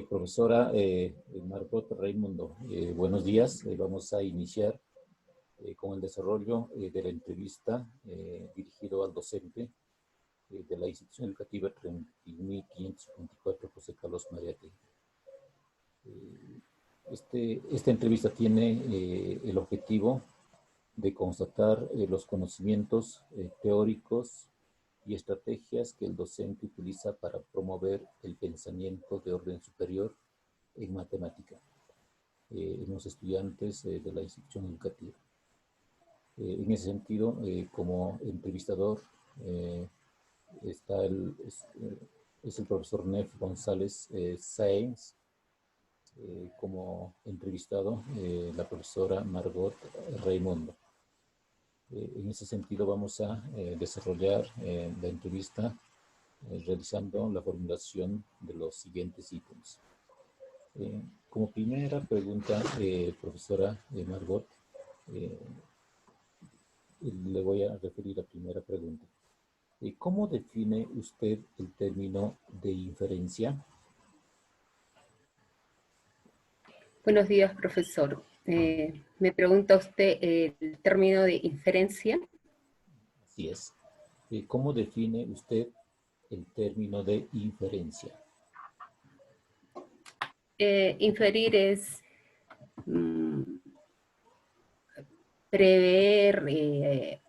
Profesora Margot Raimundo, buenos días. Vamos a iniciar con el desarrollo de la entrevista dirigido al docente de la institución educativa 31.554 José Carlos Mariátegui. Esta entrevista tiene el objetivo de constatar los conocimientos teóricos y estrategias que el docente utiliza para promover el pensamiento de orden superior en matemática en los estudiantes de la institución educativa. En ese sentido, como entrevistador, es el profesor Nef González Sáenz, como entrevistado la profesora Margot Raimundo. En ese sentido vamos a desarrollar la entrevista realizando la formulación de los siguientes ítems. Como primera pregunta, profesora Margot, le voy a referir la primera pregunta. ¿Cómo define usted el término de inferencia? Buenos días, profesor. Me pregunta usted el término de inferencia. Así es. ¿Cómo define usted el término de inferencia? Inferir es prever,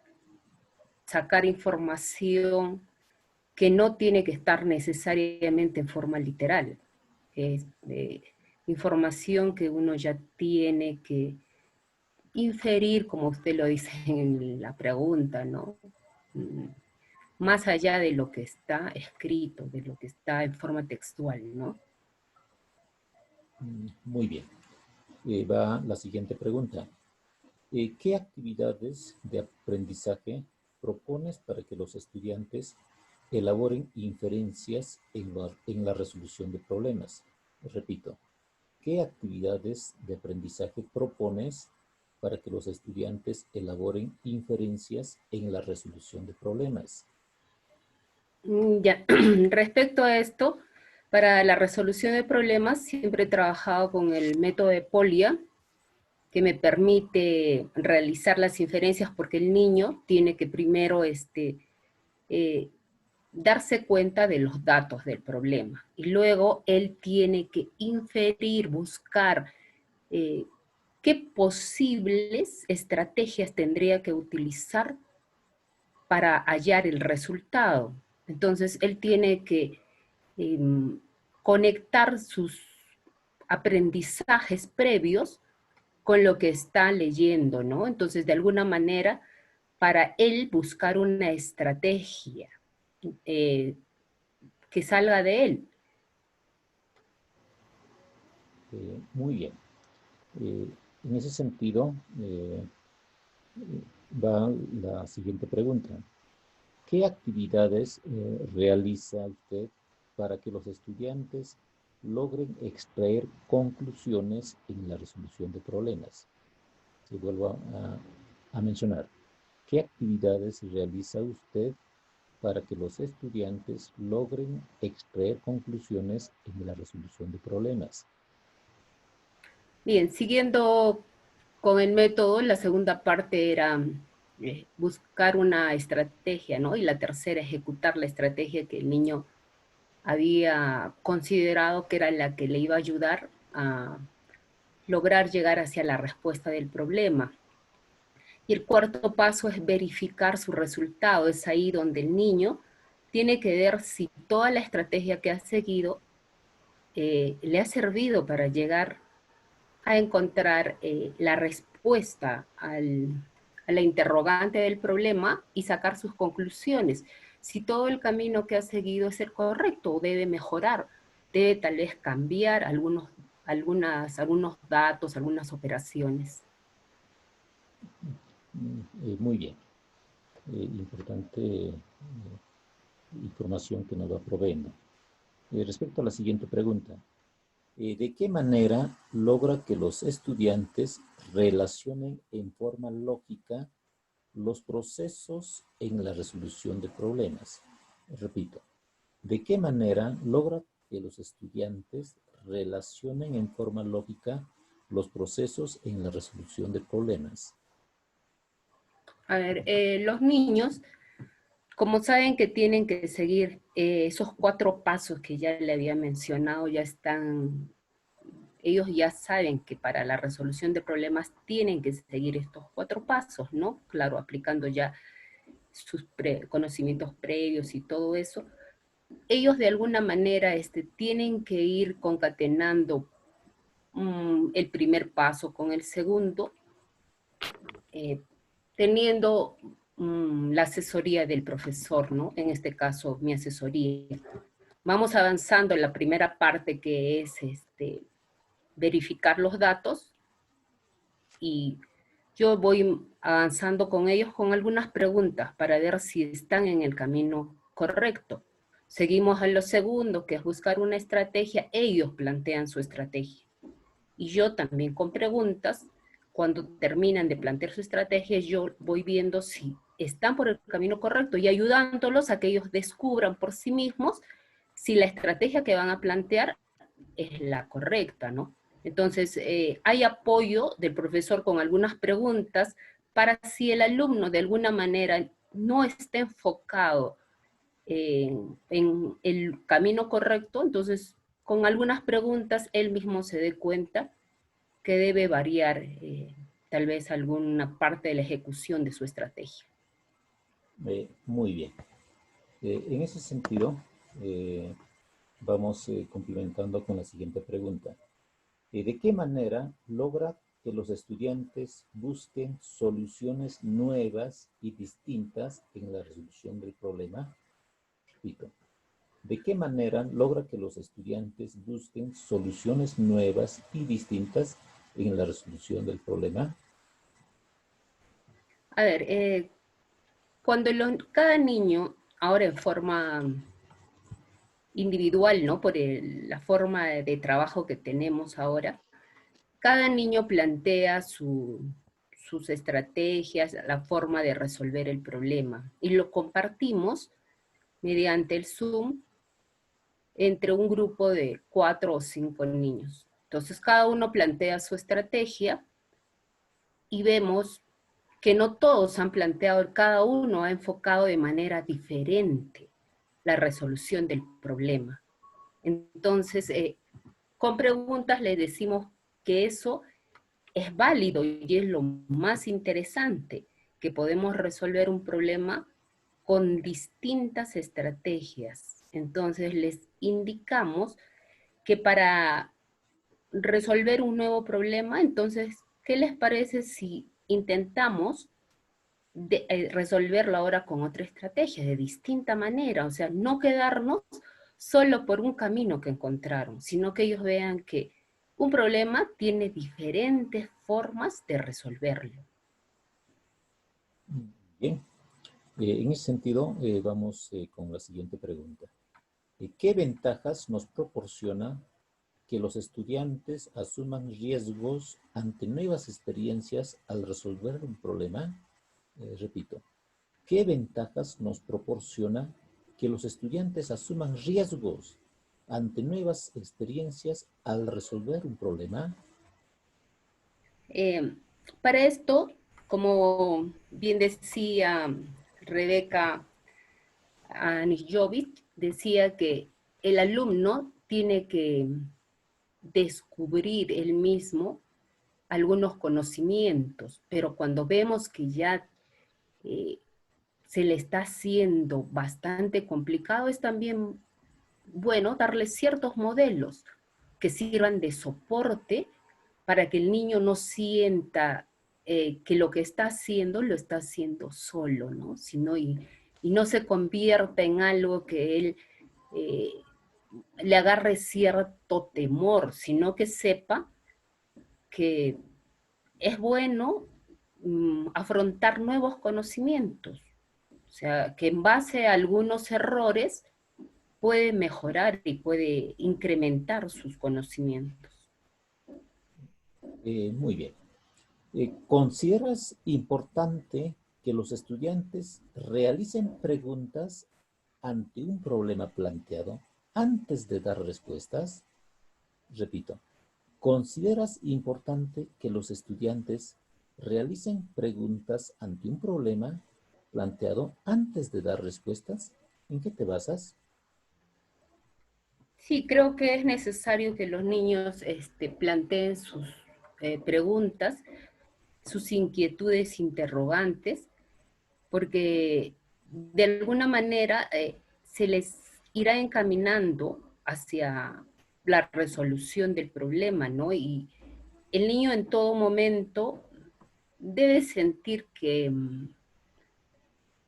sacar información que no tiene que estar necesariamente en forma literal. Es información que uno ya tiene que inferir, como usted lo dice en la pregunta, ¿no? Más allá de lo que está escrito, de lo que está en forma textual, ¿no? Muy bien. Va la siguiente pregunta. ¿Qué actividades de aprendizaje propones para que los estudiantes elaboren inferencias en la resolución de problemas? Repito, ¿qué actividades de aprendizaje propones para que los estudiantes elaboren inferencias en la resolución de problemas? Ya, respecto a esto, para la resolución de problemas siempre he trabajado con el método de Polya, que me permite realizar las inferencias porque el niño tiene que primero darse cuenta de los datos del problema y luego él tiene que inferir, buscar qué posibles estrategias tendría que utilizar para hallar el resultado. Entonces él tiene que conectar sus aprendizajes previos con lo que está leyendo, ¿no? Entonces, de alguna manera, para él buscar una estrategia que salga de él. Muy bien. En ese sentido, va la siguiente pregunta. ¿Qué actividades realiza usted para que los estudiantes logren extraer conclusiones en la resolución de problemas? Se vuelvo a mencionar. ¿Qué actividades realiza usted para que los estudiantes logren extraer conclusiones en la resolución de problemas? Bien, siguiendo con el método, la segunda parte era buscar una estrategia, ¿no? Y la tercera, ejecutar la estrategia que el niño había considerado que era la que le iba a ayudar a lograr llegar hacia la respuesta del problema. Y el cuarto paso es verificar su resultado. Es ahí donde el niño tiene que ver si toda la estrategia que ha seguido le ha servido para llegar a encontrar la respuesta a la interrogante del problema y sacar sus conclusiones. Si todo el camino que ha seguido es el correcto o debe mejorar, debe tal vez cambiar algunos datos, algunas operaciones. Muy bien. Importante información que nos va proveyendo. Respecto a la siguiente pregunta, ¿de qué manera logra que los estudiantes relacionen en forma lógica los procesos en la resolución de problemas? Repito, ¿de qué manera logra que los estudiantes relacionen en forma lógica los procesos en la resolución de problemas? A ver, los niños, como saben que tienen que seguir esos 4 pasos que ya le había mencionado, ellos ya saben que para la resolución de problemas tienen que seguir estos 4 pasos, ¿no? Claro, aplicando ya sus conocimientos previos y todo eso. Ellos de alguna manera tienen que ir concatenando el primer paso con el segundo, eh, teniendo la asesoría del profesor, ¿no? En este caso, mi asesoría. Vamos avanzando en la primera parte, que es verificar los datos, y yo voy avanzando con ellos con algunas preguntas para ver si están en el camino correcto. Seguimos a lo segundo, que es buscar una estrategia. Ellos plantean su estrategia. Y yo también con preguntas, cuando terminan de plantear su estrategia, yo voy viendo si están por el camino correcto y ayudándolos a que ellos descubran por sí mismos si la estrategia que van a plantear es la correcta, ¿no? Entonces, hay apoyo del profesor con algunas preguntas para si el alumno de alguna manera no está enfocado en el camino correcto, entonces con algunas preguntas él mismo se dé cuenta que debe variar tal vez alguna parte de la ejecución de su estrategia. Muy bien. En ese sentido, eh, vamos complementando con la siguiente pregunta. ¿De qué manera logra que los estudiantes busquen soluciones nuevas y distintas en la resolución del problema? Repito, ¿de qué manera logra que los estudiantes busquen soluciones nuevas y distintas en la resolución del problema? A ver, cuando cada niño, ahora en forma individual, ¿no? Por la forma de trabajo que tenemos ahora, cada niño plantea sus estrategias, la forma de resolver el problema, y lo compartimos mediante el Zoom entre un grupo de 4 o 5 niños. Entonces cada uno plantea su estrategia y vemos que no todos han planteado, cada uno ha enfocado de manera diferente la resolución del problema. Entonces, con preguntas les decimos que eso es válido y es lo más interesante, que podemos resolver un problema con distintas estrategias. Entonces les indicamos que para resolver un nuevo problema, entonces, ¿qué les parece si intentamos resolverlo ahora con otra estrategia, de distinta manera? O sea, no quedarnos solo por un camino que encontraron, sino que ellos vean que un problema tiene diferentes formas de resolverlo. Bien, en ese sentido, vamos con la siguiente pregunta. ¿Qué ventajas nos proporciona que los estudiantes asuman riesgos ante nuevas experiencias al resolver un problema? Repito, ¿qué ventajas nos proporciona que los estudiantes asuman riesgos ante nuevas experiencias al resolver un problema? Eh, para esto, como bien decía Rebeca Anijovic, decía que el alumno tiene que descubrir él mismo algunos conocimientos, pero cuando vemos que ya eh, se le está haciendo bastante complicado, es también bueno darle ciertos modelos que sirvan de soporte para que el niño no sienta que lo que está haciendo lo está haciendo solo, ¿no? Sino y no se convierta en algo que él eh, le agarre cierto temor, sino que sepa que es bueno afrontar nuevos conocimientos. O sea, que en base a algunos errores puede mejorar y puede incrementar sus conocimientos. Muy bien. ¿Consideras importante que los estudiantes realicen preguntas ante un problema planteado antes de dar respuestas? Repito, ¿consideras importante que los estudiantes realicen preguntas ante un problema planteado antes de dar respuestas? ¿En qué te basas? Sí, creo que es necesario que los niños planteen sus preguntas, sus inquietudes interrogantes, porque de alguna manera se les irá encaminando hacia la resolución del problema, ¿no? Y el niño en todo momento debe sentir que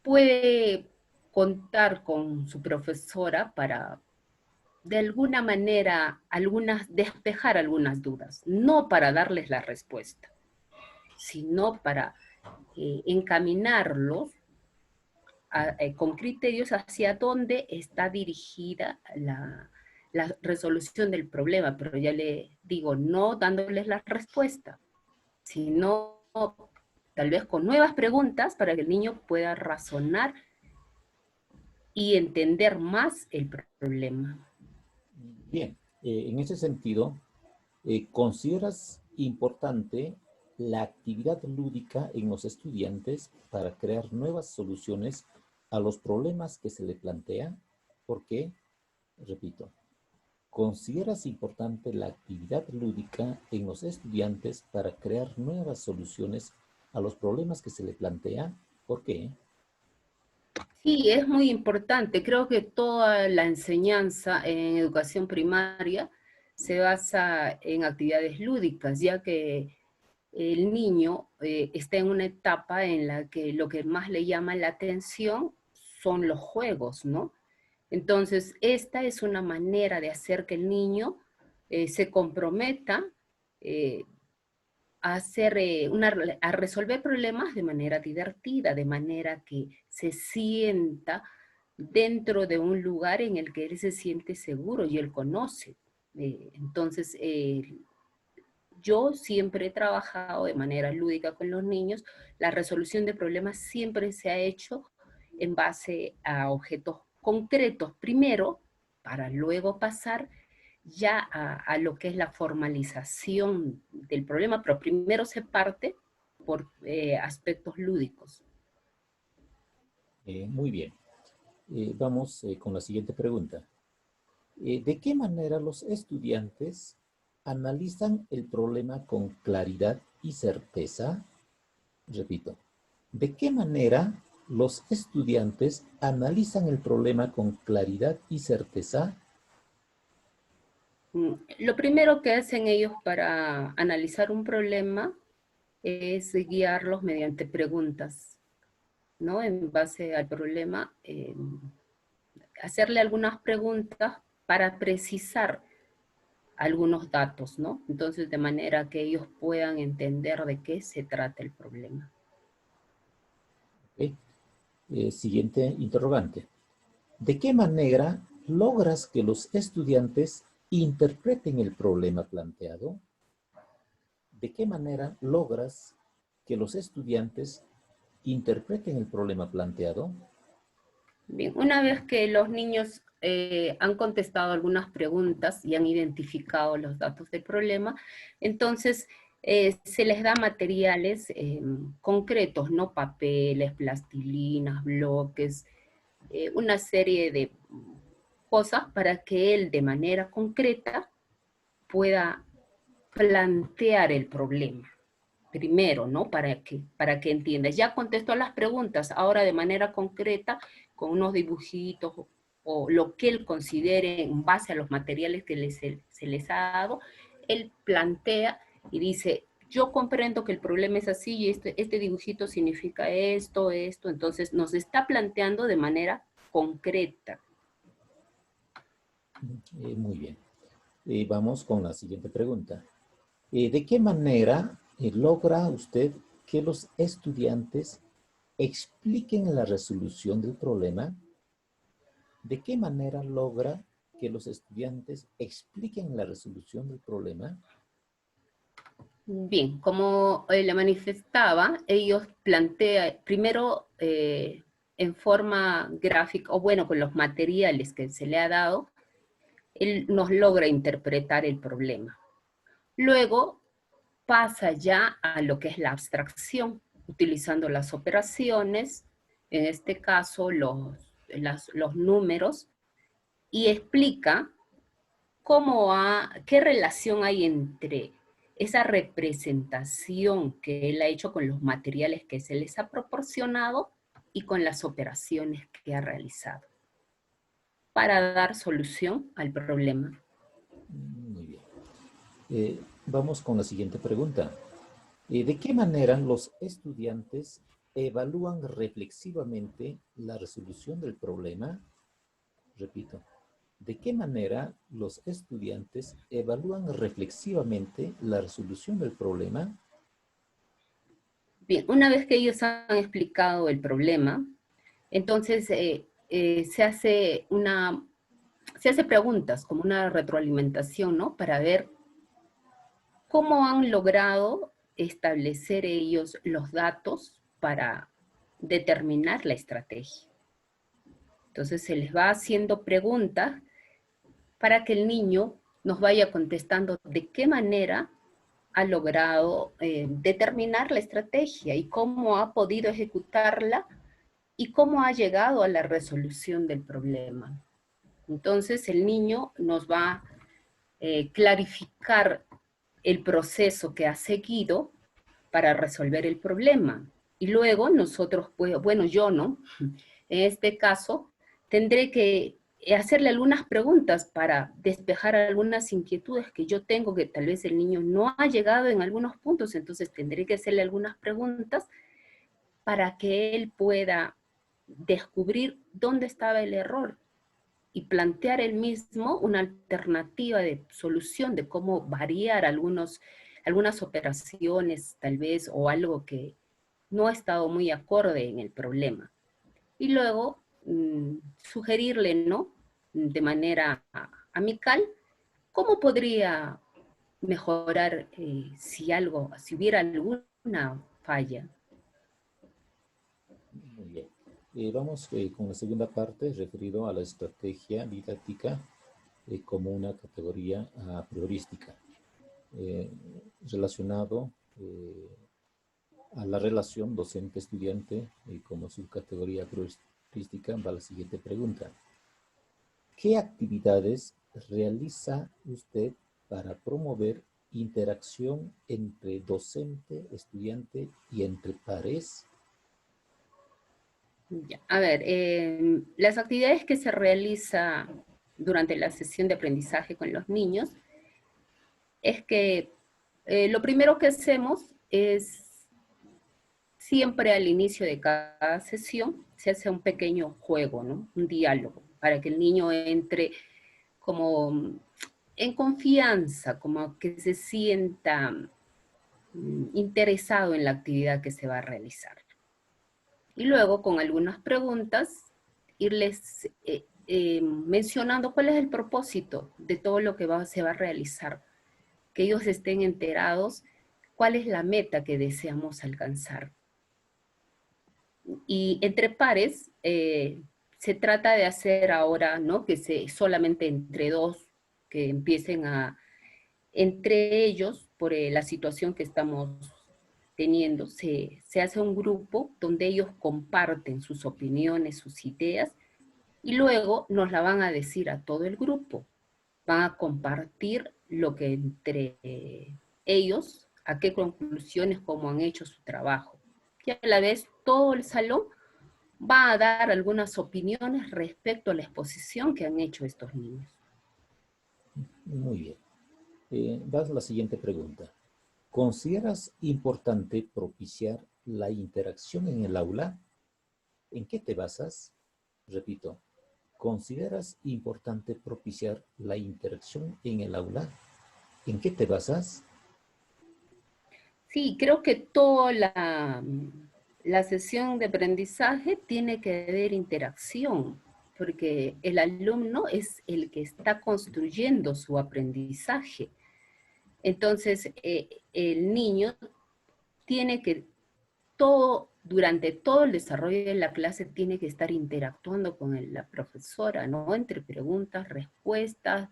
puede contar con su profesora para, de alguna manera, despejar algunas dudas, no para darles la respuesta, sino para encaminarlos con criterios hacia dónde está dirigida la resolución del problema, pero ya le digo, no dándoles la respuesta, sino tal vez con nuevas preguntas para que el niño pueda razonar y entender más el problema. Bien, en ese sentido, ¿consideras importante la actividad lúdica en los estudiantes para crear nuevas soluciones a los problemas que se le plantea? ¿Por qué? Repito, ¿consideras importante la actividad lúdica en los estudiantes para crear nuevas soluciones a los problemas que se le plantea? ¿Por qué? Sí, es muy importante. Creo que toda la enseñanza en educación primaria se basa en actividades lúdicas, ya que el niño está en una etapa en la que lo que más le llama la atención son los juegos, ¿no? Entonces, esta es una manera de hacer que el niño se comprometa eh, a resolver problemas de manera divertida, de manera que se sienta dentro de un lugar en el que él se siente seguro y él conoce. Entonces, yo siempre he trabajado de manera lúdica con los niños. La resolución de problemas siempre se ha hecho en base a objetos concretos primero, para luego pasar ya a lo que es la formalización del problema, pero primero se parte por aspectos lúdicos. Muy bien. Vamos con la siguiente pregunta. ¿De qué manera los estudiantes analizan el problema con claridad y certeza? Repito, ¿de qué manera los estudiantes analizan el problema con claridad y certeza? Lo primero que hacen ellos para analizar un problema es guiarlos mediante preguntas, ¿no? En base al problema, hacerle algunas preguntas para precisar algunos datos, ¿no? Entonces, de manera que ellos puedan entender de qué se trata el problema. ¿Ok? Siguiente interrogante. ¿De qué manera logras que los estudiantes interpreten el problema planteado? ¿De qué manera logras que los estudiantes interpreten el problema planteado? Bien, una vez que los niños han contestado algunas preguntas y han identificado los datos del problema, entonces se les da materiales concretos, ¿no? Papeles, plastilinas, bloques, una serie de cosas para que él de manera concreta pueda plantear el problema. Primero, ¿no? Para que entienda. Ya contestó las preguntas, ahora de manera concreta, con unos dibujitos o lo que él considere en base a los materiales que se les ha dado, él plantea y dice, yo comprendo que el problema es así y este dibujito significa esto, entonces nos está planteando de manera concreta. Muy bien. Vamos con la siguiente pregunta. ¿De qué manera logra usted que los estudiantes expliquen la resolución del problema? ¿De qué manera logra que los estudiantes expliquen la resolución del problema? Bien, como le manifestaba, ellos plantean primero en forma gráfica, o bueno, con los materiales que se le ha dado, él nos logra interpretar el problema. Luego pasa ya a lo que es la abstracción, utilizando las operaciones, en este caso los números, y explica qué relación hay entre esa representación que él ha hecho con los materiales que se les ha proporcionado y con las operaciones que ha realizado para dar solución al problema. Muy bien. Vamos con la siguiente pregunta. ¿De qué manera los estudiantes evalúan reflexivamente la resolución del problema? Repito, ¿de qué manera los estudiantes evalúan reflexivamente la resolución del problema? Bien, una vez que ellos han explicado el problema, entonces se hace preguntas, como una retroalimentación, ¿no? Para ver cómo han logrado establecer ellos los datos para determinar la estrategia. Entonces se les va haciendo preguntas para que el niño nos vaya contestando de qué manera ha logrado determinar la estrategia y cómo ha podido ejecutarla y cómo ha llegado a la resolución del problema. Entonces el niño nos va a clarificar el proceso que ha seguido para resolver el problema. Y luego nosotros, pues, bueno, yo, ¿no? En este caso, tendré que hacerle algunas preguntas para despejar algunas inquietudes que yo tengo, que tal vez el niño no ha llegado en algunos puntos, entonces tendré que hacerle algunas preguntas para que él pueda descubrir dónde estaba el error y plantear él mismo una alternativa de solución de cómo variar algunas operaciones tal vez o algo que no ha estado muy acorde en el problema. Y luego sugerirle, ¿no? De manera amical, cómo podría mejorar si hubiera alguna falla. Muy bien. Vamos con la segunda parte referido a la estrategia didáctica como una categoría priorística, relacionado a la relación docente-estudiante como subcategoría priorística. Va la siguiente pregunta. ¿Qué actividades realiza usted para promover interacción entre docente, estudiante y entre pares? Ya, a ver, las actividades que se realizan durante la sesión de aprendizaje con los niños es que lo primero que hacemos es siempre al inicio de cada sesión se hace un pequeño juego, ¿no? Un diálogo, para que el niño entre como en confianza, como que se sienta interesado en la actividad que se va a realizar. Y luego, con algunas preguntas, irles mencionando cuál es el propósito de todo lo que se va a realizar, que ellos estén enterados cuál es la meta que deseamos alcanzar. Y entre pares, se trata de hacer ahora, ¿no? Solamente entre dos, que empiecen entre ellos, por la situación que estamos teniendo, se hace un grupo donde ellos comparten sus opiniones, sus ideas, y luego nos la van a decir a todo el grupo. Van a compartir lo que entre ellos, a qué conclusiones, cómo han hecho su trabajo. Y a la vez todo el salón va a dar algunas opiniones respecto a la exposición que han hecho estos niños. Muy bien. Va la siguiente pregunta. ¿Consideras importante propiciar la interacción en el aula? ¿En qué te basas? Repito, ¿consideras importante propiciar la interacción en el aula? ¿En qué te basas? Sí, creo que toda la sesión de aprendizaje tiene que haber interacción, porque el alumno es el que está construyendo su aprendizaje. Entonces, el niño tiene que, todo durante todo el desarrollo de la clase tiene que estar interactuando con la profesora, ¿no? Entre preguntas, respuestas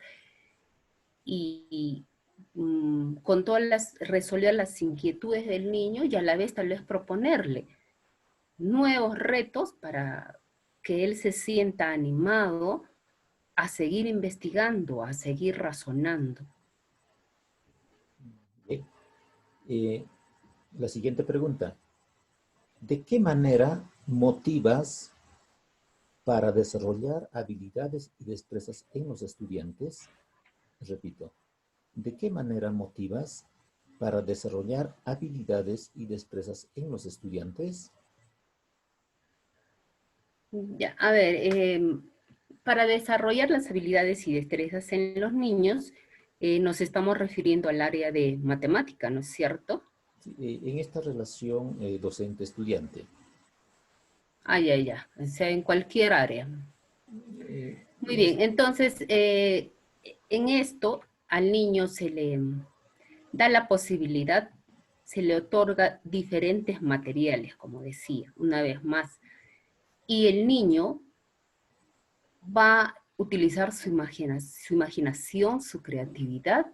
y con todas resolver las inquietudes del niño y a la vez tal vez proponerle nuevos retos para que él se sienta animado a seguir investigando, a seguir razonando. Bien. La siguiente pregunta. ¿De qué manera motivas para desarrollar habilidades y destrezas en los estudiantes? Repito, ¿de qué manera motivas para desarrollar habilidades y destrezas en los estudiantes? Ya, a ver, para desarrollar las habilidades y destrezas en los niños, nos estamos refiriendo al área de matemática, ¿no es cierto? Sí, en esta relación docente-estudiante. Ah, ya, o sea, en cualquier área. Muy En es- bien, entonces, en esto al niño se le da la posibilidad, se le otorga diferentes materiales, como decía, una vez más, y el niño va a utilizar su imaginación, su creatividad,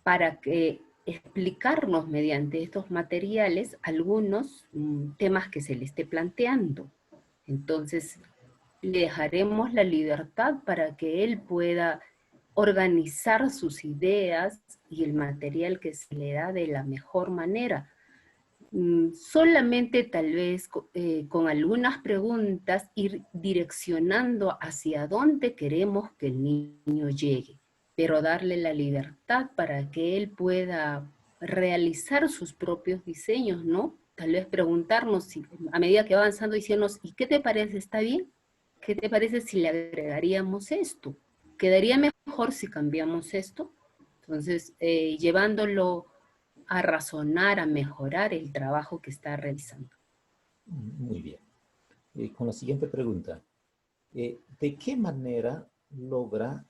para que explicarnos mediante estos materiales algunos temas que se le esté planteando. Entonces, le dejaremos la libertad para que él pueda organizar sus ideas y el material que se le da de la mejor manera. Solamente tal vez con algunas preguntas ir direccionando hacia dónde queremos que el niño llegue, pero darle la libertad para que él pueda realizar sus propios diseños, ¿no? Tal vez preguntarnos a medida que va avanzando, diciéndonos, ¿y qué te parece? ¿Está bien? ¿Qué te parece si le agregaríamos esto? ¿Quedaría mejor si cambiamos esto? Entonces, llevándolo a razonar, a mejorar el trabajo que está realizando. Muy bien. Con la siguiente pregunta. ¿De qué manera logra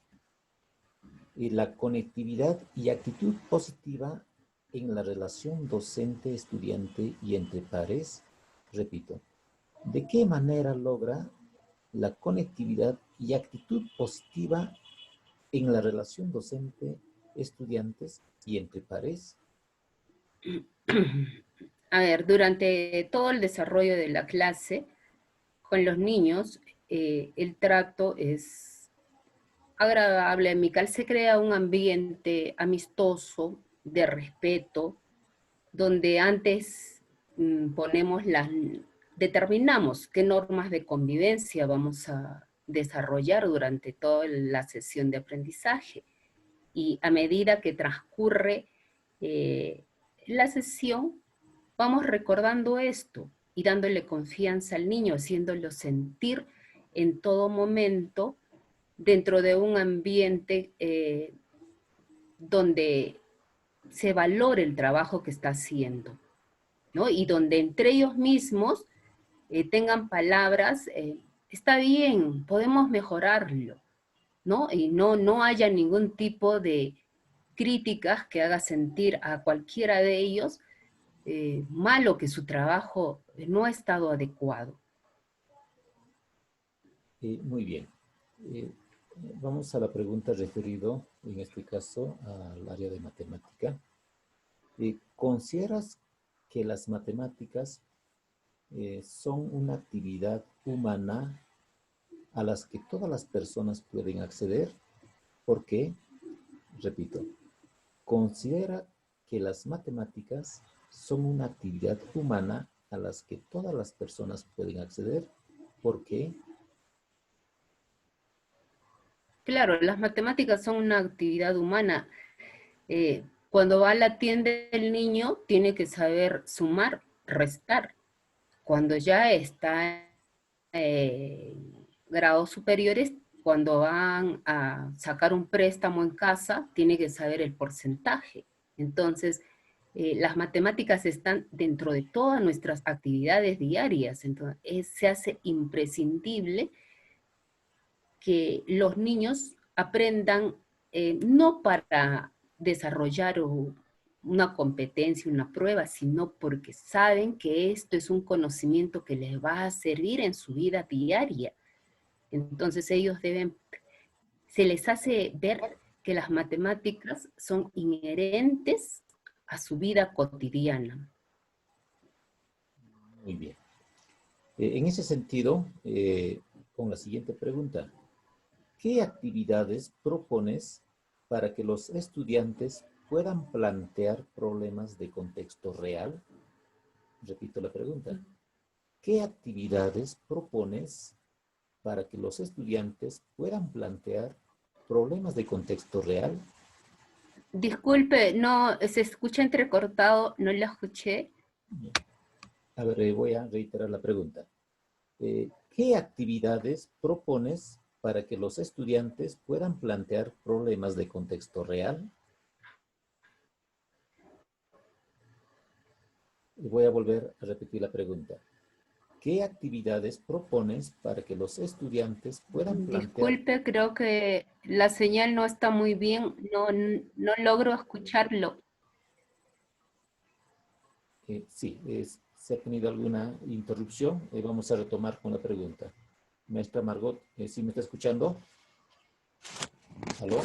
la conectividad y actitud positiva en la relación docente-estudiante y entre pares? Repito, ¿de qué manera logra la conectividad y actitud positiva en la relación docente-estudiantes y entre pares? A ver, durante todo el desarrollo de la clase, con los niños, el trato es agradable, amical, se crea un ambiente amistoso, de respeto, donde antes ponemos determinamos qué normas de convivencia vamos a desarrollar durante toda la sesión de aprendizaje. Y a medida que transcurre eh, la sesión, vamos recordando esto y dándole confianza al niño, haciéndolo sentir en todo momento dentro de un ambiente donde se valore el trabajo que está haciendo, ¿no? Y donde entre ellos mismos tengan palabras, está bien, podemos mejorarlo, ¿no? Y no haya ningún tipo de críticas que haga sentir a cualquiera de ellos malo, que su trabajo no ha estado adecuado. Muy bien. Eh, Vamos a la pregunta referido, en este caso, al área de matemática. ¿Consideras que las matemáticas son una actividad humana a las que todas las personas pueden acceder? ¿Por qué? Repito, considera que las matemáticas son una actividad humana a las que todas las personas pueden acceder. ¿Por qué? Claro, las matemáticas son una actividad humana. Cuando va a la tienda el niño, tiene que saber sumar, restar. Cuando ya está grados superiores, cuando van a sacar un préstamo en casa, tiene que saber el porcentaje. Entonces, las matemáticas están dentro de todas nuestras actividades diarias. Entonces, se hace imprescindible que los niños aprendan no para desarrollar una competencia, una prueba, sino porque saben que esto es un conocimiento que les va a servir en su vida diaria. Entonces ellos se les hace ver que las matemáticas son inherentes a su vida cotidiana. Muy bien. En ese sentido, con la siguiente pregunta, ¿qué actividades propones para que los estudiantes puedan plantear problemas de contexto real? Repito la pregunta. ¿Qué actividades propones para que los estudiantes puedan plantear problemas de contexto real? Disculpe, no, se escucha entrecortado, no lo escuché. A ver, voy a reiterar la pregunta. ¿Qué actividades propones para que los estudiantes puedan plantear problemas de contexto real? Y voy a volver a repetir la pregunta. ¿Qué actividades propones para que los estudiantes puedan plantear? Disculpe, creo que la señal no está muy bien, no logro escucharlo. Sí, ¿se ha tenido alguna interrupción? Vamos a retomar con la pregunta. Maestra Margot, ¿sí me está escuchando? ¿Aló?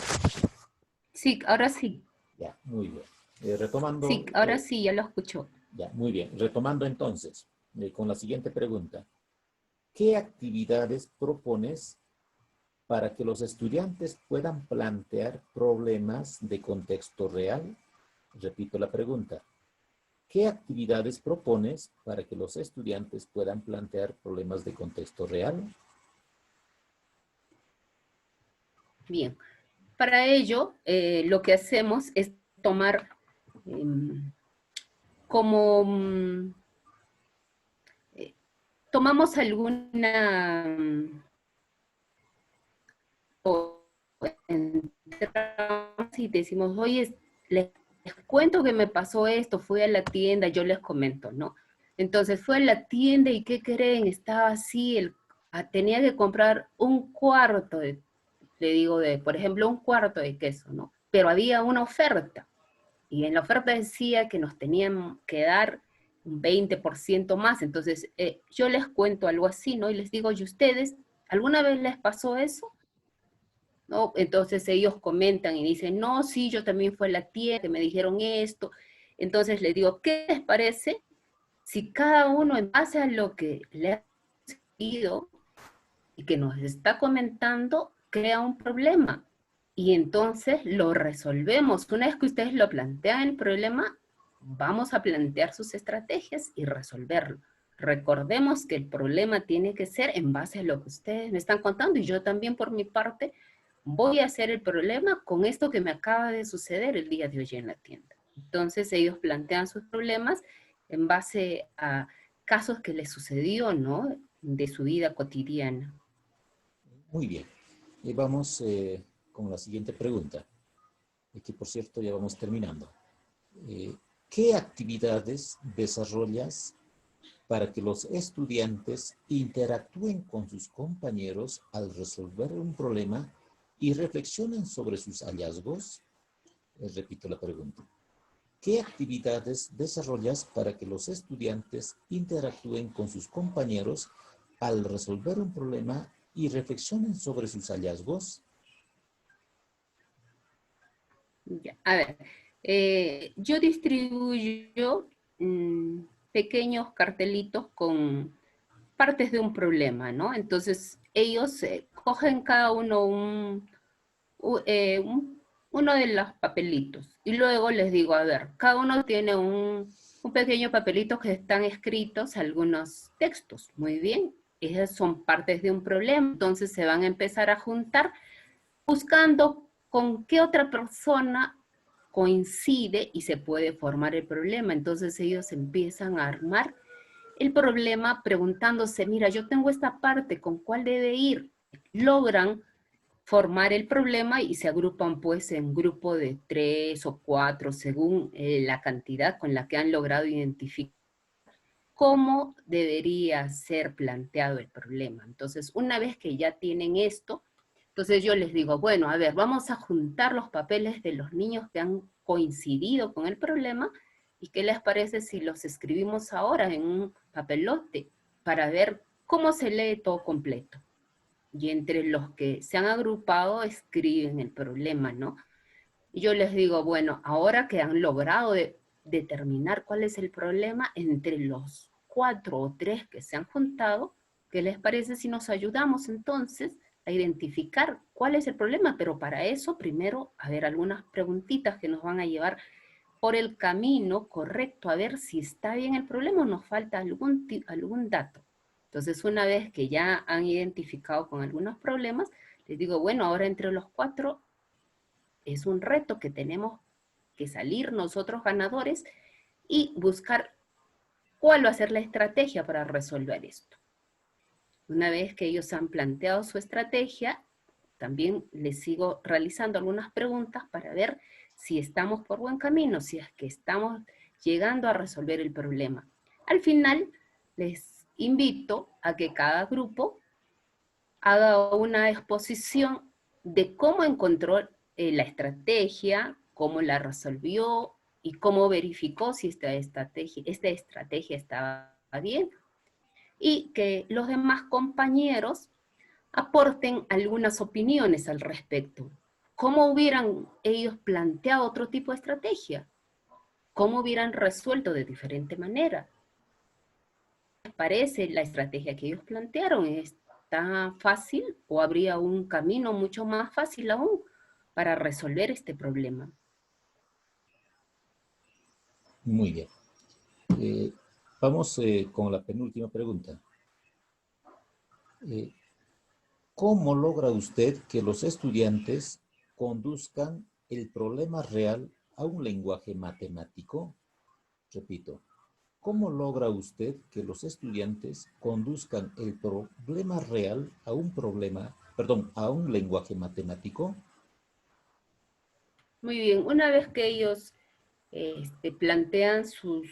Sí, ahora sí. Ya, muy bien. Retomando, Sí, ahora sí, ya lo escucho. ya, muy bien. Retomando entonces, con la siguiente pregunta. ¿Qué actividades propones para que los estudiantes puedan plantear problemas de contexto real? Repito la pregunta. ¿Qué actividades propones para que los estudiantes puedan plantear problemas de contexto real? Bien. Para ello, lo que hacemos es tomar como tomamos alguna o entramos y decimos, oye, les cuento que me pasó esto, fui a la tienda, yo les comento, ¿no? Entonces fue a la tienda y ¿qué creen? Estaba así, tenía que comprar un cuarto le digo, por ejemplo, un cuarto de queso, ¿no? Pero había una oferta y en la oferta decía que nos tenían que dar un 20% más. Entonces, yo les cuento algo así, ¿no? Y les digo, ¿y ustedes, alguna vez les pasó eso? ¿No? Entonces ellos comentan y dicen, no, sí, yo también fui a la tienda, que me dijeron esto. Entonces les digo, ¿qué les parece si cada uno en base a lo que le ha sucedido y que nos está comentando, crea un problema? Y entonces lo resolvemos. Una vez que ustedes lo plantean el problema, vamos a plantear sus estrategias y resolverlo. Recordemos que el problema tiene que ser en base a lo que ustedes me están contando y yo también por mi parte voy a hacer el problema con esto que me acaba de suceder el día de hoy en la tienda. Entonces ellos plantean sus problemas en base a casos que les sucedió, ¿no? De su vida cotidiana. Muy bien. Y vamos con la siguiente pregunta, que por cierto ya vamos terminando. ¿Qué actividades desarrollas para que los estudiantes interactúen con sus compañeros al resolver un problema y reflexionen sobre sus hallazgos? Repito la pregunta. ¿Qué actividades desarrollas para que los estudiantes interactúen con sus compañeros al resolver un problema y reflexionen sobre sus hallazgos? Ya, a ver, yo distribuyo pequeños cartelitos con partes de un problema, ¿no? Entonces ellos cogen cada uno uno de los papelitos y luego les digo, a ver, cada uno tiene un pequeño papelito que están escritos algunos textos, muy bien, esas son partes de un problema, entonces se van a empezar a juntar buscando con qué otra persona coincide y se puede formar el problema. Entonces ellos empiezan a armar el problema preguntándose, mira, yo tengo esta parte, ¿con cuál debe ir? Logran formar el problema y se agrupan pues en grupo de 3 o 4 según la cantidad con la que han logrado identificar cómo debería ser planteado el problema. Entonces, una vez que ya tienen esto, Entonces yo les digo, bueno, a ver, vamos a juntar los papeles de los niños que han coincidido con el problema y qué les parece si los escribimos ahora en un papelote para ver cómo se lee todo completo. Y entre los que se han agrupado escriben el problema, ¿no? Y yo les digo, bueno, ahora que han logrado determinar cuál es el problema entre los 4 o 3 que se han juntado, ¿qué les parece si nos ayudamos entonces a identificar cuál es el problema? Pero para eso, primero, a ver, algunas preguntitas que nos van a llevar por el camino correcto, a ver si está bien el problema o nos falta algún dato. Entonces, una vez que ya han identificado con algunos problemas, les digo, bueno, ahora entre los 4 es un reto que tenemos que salir nosotros ganadores y buscar cuál va a ser la estrategia para resolver esto. Una vez que ellos han planteado su estrategia, también les sigo realizando algunas preguntas para ver si estamos por buen camino, si es que estamos llegando a resolver el problema. Al final, les invito a que cada grupo haga una exposición de cómo encontró la estrategia, cómo la resolvió y cómo verificó si esta estrategia estaba bien, y que los demás compañeros aporten algunas opiniones al respecto. ¿Cómo hubieran ellos planteado otro tipo de estrategia? ¿Cómo hubieran resuelto de diferente manera? ¿Les parece la estrategia que ellos plantearon? ¿Está fácil o habría un camino mucho más fácil aún para resolver este problema? Muy bien. Vamos con la penúltima pregunta. ¿Cómo logra usted que los estudiantes conduzcan el problema real a un lenguaje matemático? Repito, ¿cómo logra usted que los estudiantes conduzcan el problema real a a un lenguaje matemático? Muy bien, una vez que ellos plantean sus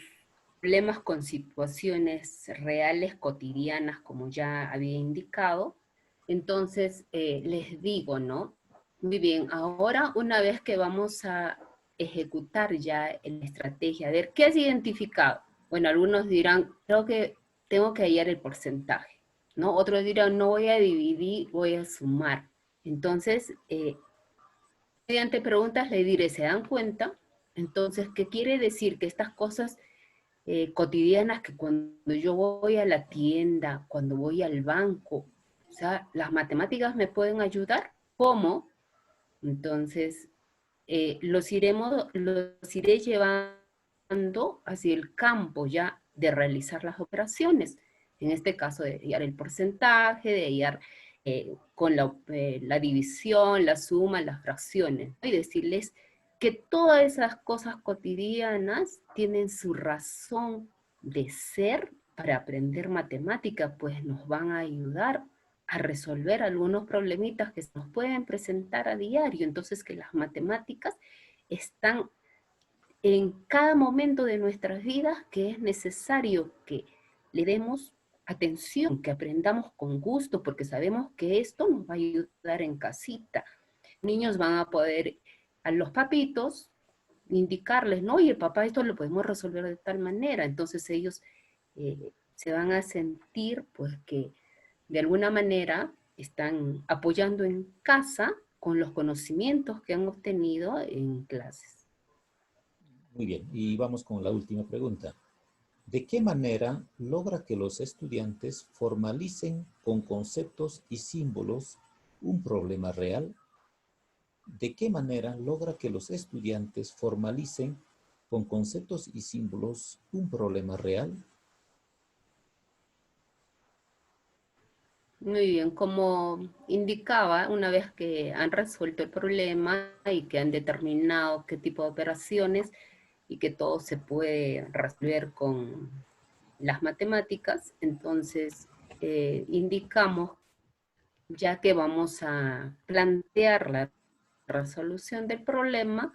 problemas con situaciones reales, cotidianas, como ya había indicado, entonces les digo, ¿no? Muy bien, ahora una vez que vamos a ejecutar ya la estrategia, a ver, ¿qué has identificado? Bueno, algunos dirán, creo que tengo que hallar el porcentaje, ¿no? Otros dirán, no voy a dividir, voy a sumar. Entonces, mediante preguntas le diré, ¿se dan cuenta? Entonces, ¿qué quiere decir? Que estas cosas cotidianas que cuando yo voy a la tienda, cuando voy al banco, o sea, las matemáticas me pueden ayudar. ¿Cómo? Entonces, los iré llevando hacia el campo ya de realizar las operaciones. En este caso, de hallar el porcentaje, de hallar con la división, la suma, las fracciones, ¿no? Y decirles que todas esas cosas cotidianas tienen su razón de ser para aprender matemática, pues nos van a ayudar a resolver algunos problemitas que se nos pueden presentar a diario. Entonces, que las matemáticas están en cada momento de nuestras vidas, que es necesario que le demos atención, que aprendamos con gusto, porque sabemos que esto nos va a ayudar en casita. Niños van a poder, a los papitos, indicarles, no, oye, papá, esto lo podemos resolver de tal manera. Entonces ellos se van a sentir, pues, que de alguna manera están apoyando en casa con los conocimientos que han obtenido en clases. Muy bien, y vamos con la última pregunta. ¿De qué manera logra que los estudiantes formalicen con conceptos y símbolos un problema real? ¿De qué manera logra que los estudiantes formalicen con conceptos y símbolos un problema real? Muy bien, como indicaba, una vez que han resuelto el problema y que han determinado qué tipo de operaciones y que todo se puede resolver con las matemáticas, entonces indicamos ya que vamos a plantear la resolución del problema,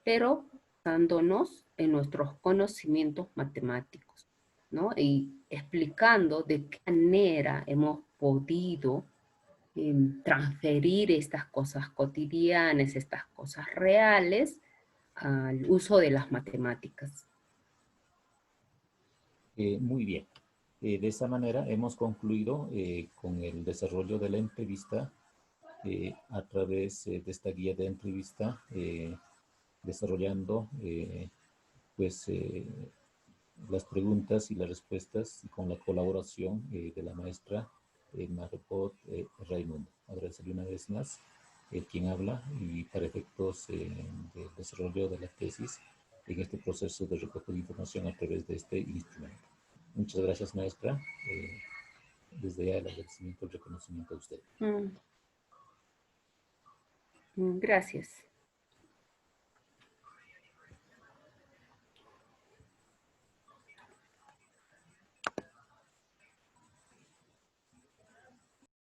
pero basándonos en nuestros conocimientos matemáticos, ¿no? Y explicando de qué manera hemos podido transferir estas cosas cotidianas, estas cosas reales, al uso de las matemáticas. Muy bien. De esa manera hemos concluido con el desarrollo de la entrevista a través de esta guía de entrevista, desarrollando pues las preguntas y las respuestas y con la colaboración de la maestra Margot Raimundo. Agradecerle una vez más quien habla y para efectos del desarrollo de la tesis en este proceso de recoger información a través de este instrumento. Muchas gracias, maestra. Desde ya el agradecimiento y el reconocimiento a usted. Gracias.